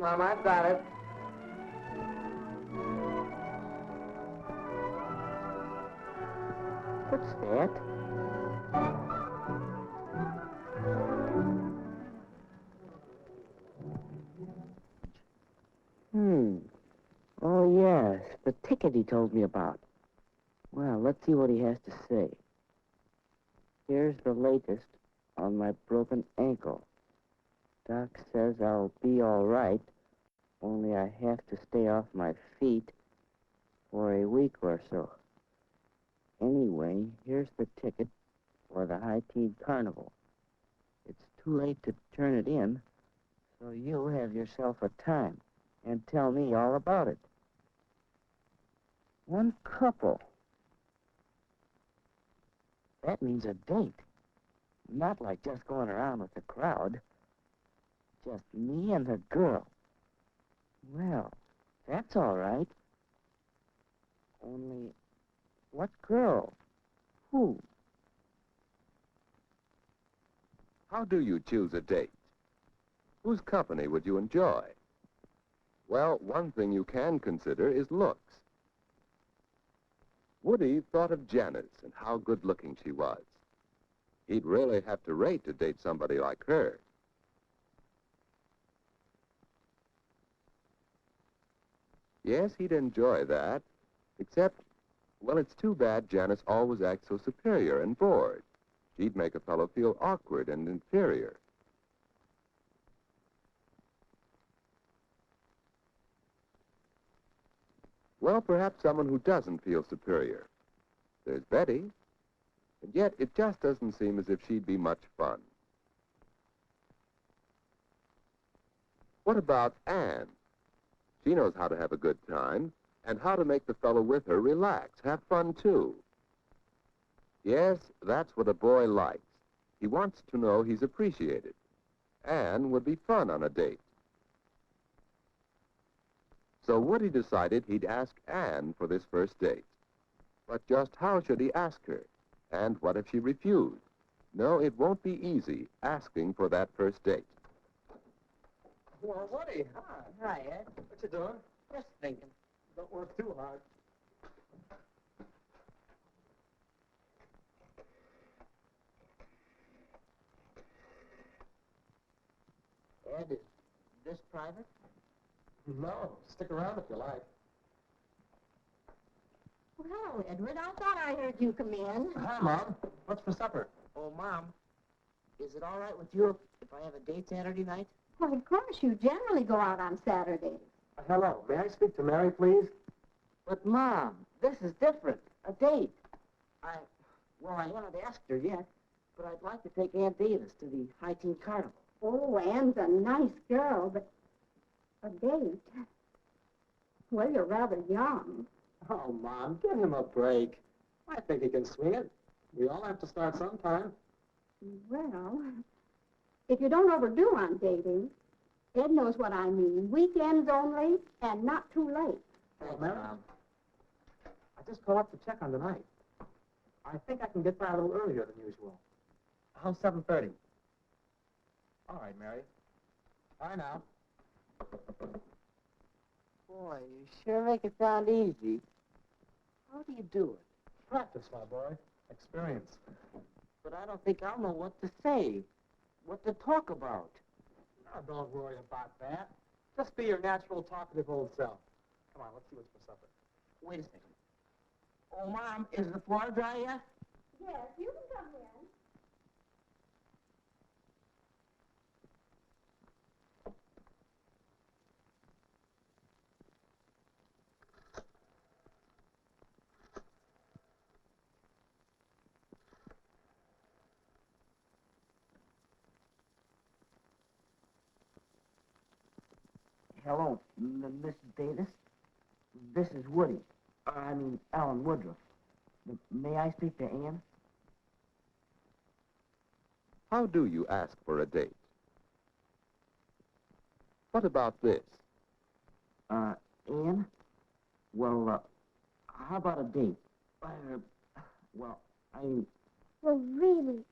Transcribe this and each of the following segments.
Mom, I've got it. What's that? Oh, yes, the ticket he told me about. Well, let's see what he has to say. Here's the latest on my broken ankle. Doc says I'll be all right, only I have to stay off my feet for a week or so. Anyway, here's the ticket for the High Tea Carnival. It's too late to turn it in, so you have yourself a time and tell me all about it. One couple. That means a date. Not like just going around with the crowd. Just me and the girl. Well, that's all right. Only, what girl? Who? How do you choose a date? Whose company would you enjoy? Well, one thing you can consider is looks. Woody thought of Janice and how good-looking she was. He'd really have to rate to date somebody like her. Yes, he'd enjoy that, except, well, it's too bad Janice always acts so superior and bored. She'd make a fellow feel awkward and inferior. Well, perhaps someone who doesn't feel superior. There's Betty, and yet it just doesn't seem as if she'd be much fun. What about Anne? She knows how to have a good time and how to make the fellow with her relax, have fun too. Yes, that's what a boy likes. He wants to know he's appreciated. Anne would be fun on a date. So Woody decided he'd ask Anne for this first date. But just how should he ask her? And what if she refused? No, it won't be easy asking for that first date. Well, Woody, hi. Hi, Ed. What you doing? Just thinking. Don't work too hard. Ed, is this private? No, stick around if you like. Well, hello, Edward. I thought I heard you come in. Hi, Mom. What's for supper? Oh, Mom, is it all right with you if I have a date Saturday night? Well, of course, you generally go out on Saturdays. Hello. May I speak to Mary, please? But, Mom, this is different. A date. I haven't asked her yet, but I'd like to take Aunt Davis to the High Teen Carnival. Oh, Anne's a nice girl, but a date? Well, you're rather young. Oh, Mom, give him a break. I think he can swing it. We all have to start sometime. Well, if you don't overdo on dating, Ed knows what I mean. Weekends only and not too late. Well, Mary, I just called up to check on tonight. I think I can get by a little earlier than usual. How's 7:30? All right, Mary. Bye now. Boy, you sure make it sound easy. How do you do it? Practice, my boy. Experience. But I don't think I'll know what to say, what to talk about. Now, don't worry about that. Just be your natural, talkative old self. Come on, let's see what's for supper. Wait a second. Oh, Mom, is the floor dry yet? Yes, you can come in. Hello, Mrs. Davis. This is Woody. Alan Woodruff. May I speak to Anne? How do you ask for a date? What about this? Anne? Well, how about a date? Well, Well, really,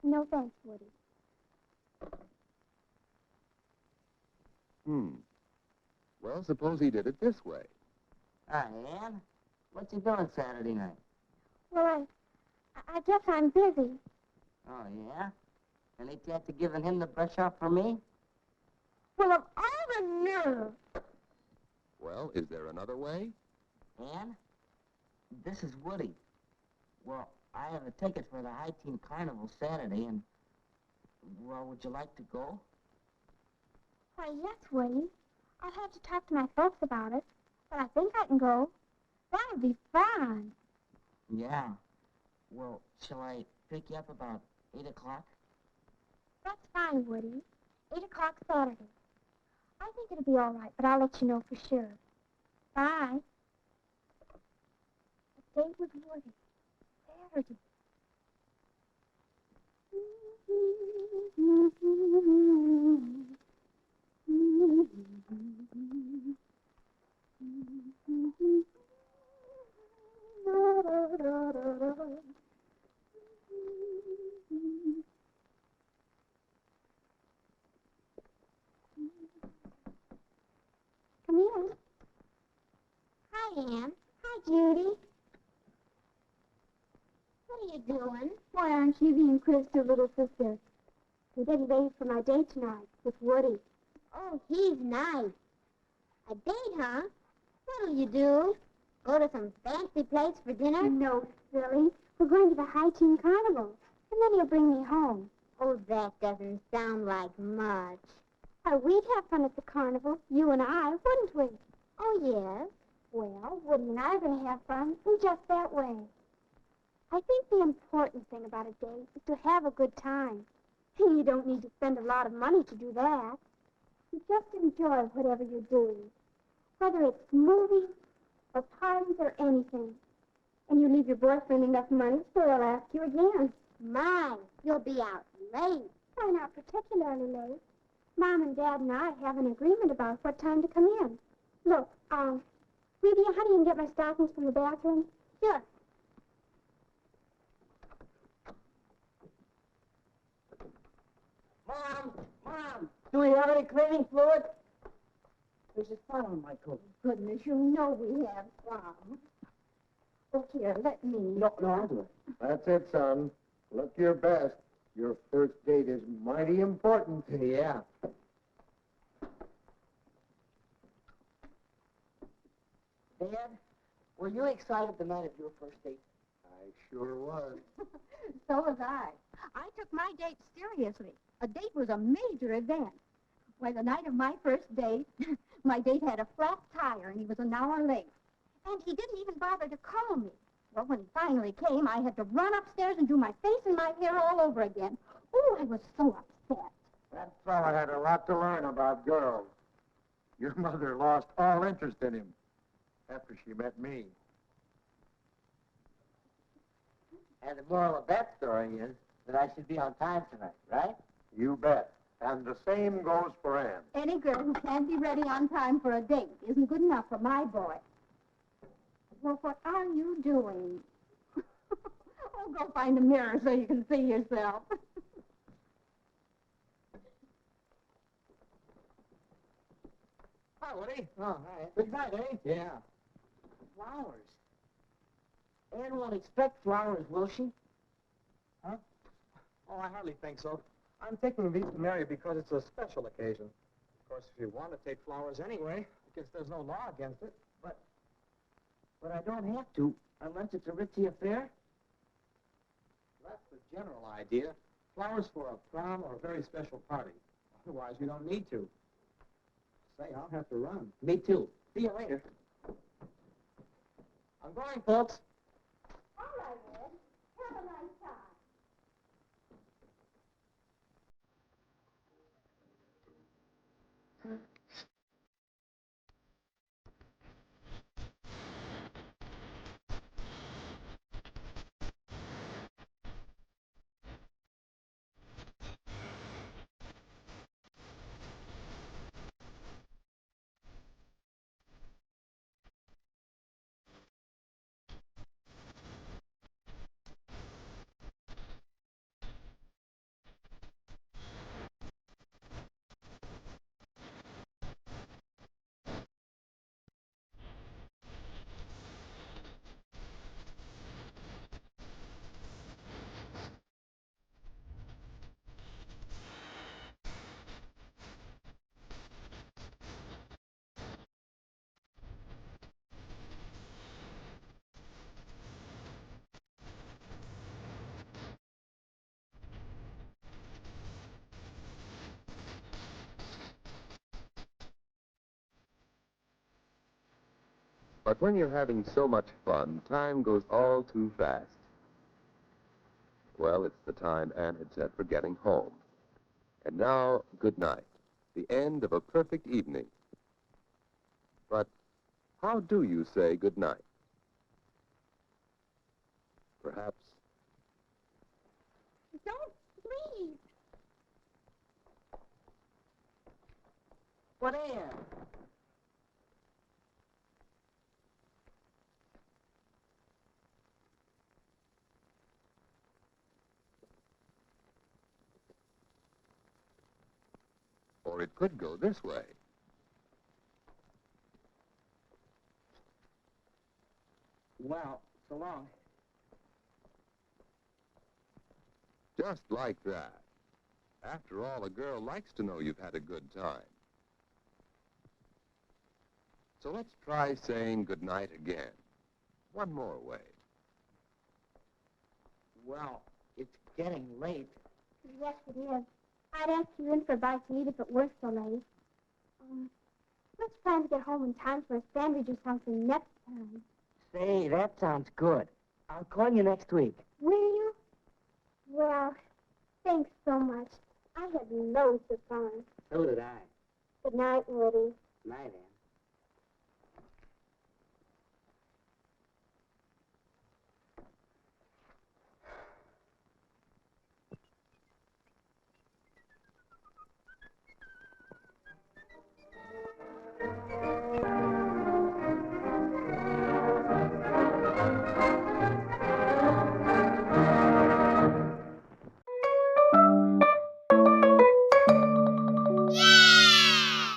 no thanks, Woody. Well, suppose he did it this way. Hi, Ann. What you doing Saturday night? Well, I guess I'm busy. Oh, yeah? And ain't you after giving him the brush off for me? Well, of all the nerve. Well, is there another way? Ann, this is Woody. Well, I have a ticket for the High Teen Carnival Saturday, and, well, would you like to go? Why, yes, Woody. I'll have to talk to my folks about it, but I think I can go. That would be fun. Yeah. Well, shall I pick you up about 8 o'clock? That's fine, Woody. 8 o'clock Saturday. I think it'll be all right, but I'll let you know for sure. Bye. A date with Woody. Saturday. Come in. Hi, Ann. Hi, Judy. What are you doing? Why aren't you being Krista's little sister? I'm getting ready for my date tonight with Woody. Oh, he's nice. A date, huh? What'll you do? Go to some fancy place for dinner? No, silly. We're going to the High Teen Carnival, and then he'll bring me home. Oh, that doesn't sound like much. We'd have fun at the carnival, you and I, wouldn't we? Oh, yes. Well, Woody and I are going to have fun in just that way. I think the important thing about a date is to have a good time. You don't need to spend a lot of money to do that. You just enjoy whatever you're doing, whether it's movies or parties or anything. And you leave your boyfriend enough money so he'll ask you again. My, you'll be out late. Why, not particularly late. Mom and Dad and I have an agreement about what time to come in. Look, will you be a honey and get my stockings from the bathroom? Sure. Mom, do we have any cleaning fluid? There's a spot on my coat. Goodness, you know we have some. Oh, here, let me. No, I'll do it. That's it, son. Look your best. Your first date is mighty important. Yeah. Dad, were you excited the night of your first date? I sure was. So was I. I took my date seriously. A date was a major event. Why, the night of my first date, my date had a flat tire and he was an hour late. And he didn't even bother to call me. Well, when he finally came, I had to run upstairs and do my face and my hair all over again. Oh, I was so upset. That fella had a lot to learn about girls. Your mother lost all interest in him after she met me. And the moral of that story is that I should be on time tonight, right? You bet. And the same goes for Ann. Any girl who can't be ready on time for a date isn't good enough for my boy. Well, what are you doing? Oh, go find a mirror so you can see yourself. Hi, Woody. Oh, hi. Good night, eh? Yeah. Flowers. Ann won't expect flowers, will she? Huh? Oh, I hardly think so. I'm taking these to Mary because it's a special occasion. Of course, if you want to take flowers anyway, I guess there's no law against it. But I don't have to, unless it's a ritzy affair. That's the general idea. Flowers for a prom or a very special party. Otherwise, you don't need to. Say, I'll have to run. Me too. See you later. I'm going, folks. All right, Ed. Have a nice time. But when you're having so much fun, time goes all too fast. Well, it's the time Anne had set for getting home. And now, good night. The end of a perfect evening. But how do you say good night? Perhaps. Don't leave. What Anne? Or it could go this way. Well, so long. Just like that. After all, a girl likes to know you've had a good time. So let's try saying good night again. One more way. Well, it's getting late. Yes, it is. I'd ask you in for a bite to eat if it weren't so late. Let's plan to get home in time for a sandwich or something next time. Say, that sounds good. I'll call you next week. Will you? Well, thanks so much. I had loads of fun. So did I. Good night, Woody. Night, Anne.